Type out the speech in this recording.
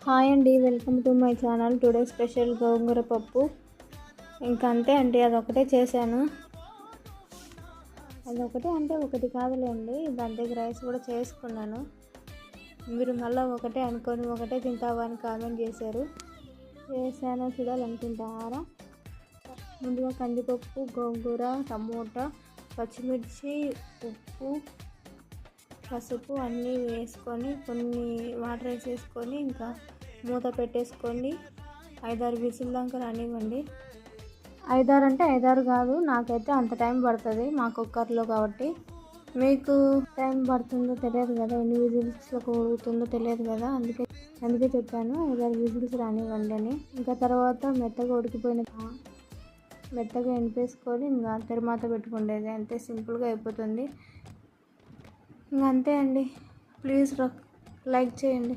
Hi అండి, welcome to my channel. Today special gongura pappu. ఇంకా అంతే అండి, అదొకటే చేశాను. అదొకటే అంటే ఒకటి కాదులేండి, దాని దగ్గర రైస్ కూడా చేసుకున్నాను. మీరు మళ్ళీ ఒకటే అనుకొని ఒకటే తింటావా అని కామెంట్ చేశారు. చేశాను చూడాలనుకుంటారా? ముందుగా కందిపప్పు, గోంగూర, టమోటా, పచ్చిమిర్చి, ఉప్పు, పసుపు అన్నీ వేసుకొని కొన్ని వాటర్ వేసేసుకొని ఇంకా మూత పెట్టేసుకొని 5-6 విజిల్ దాకా రానివ్వండి. 5-6 అంటే 5-6 కాదు, నాకైతే అంత టైం పడుతుంది మా కుక్కర్లో కాబట్టి. మీకు టైం పడుతుందో తెలియదు కదా, ఎన్ని విజిల్స్లో ఉడుకుతుందో తెలియదు కదా, అందుకే చెప్పాను 5-6 విజిల్స్ రానివ్వండి అని. ఇంకా తర్వాత మెత్తగా ఉడికిపోయిన మెత్తగా ఎనిపేసుకొని ఇంకా తిరుమాత పెట్టుకుండేది, అంతే. సింపుల్గా అయిపోతుంది. ఇంకా అంతే అండి. ప్లీజ్ లైక్ చేయండి.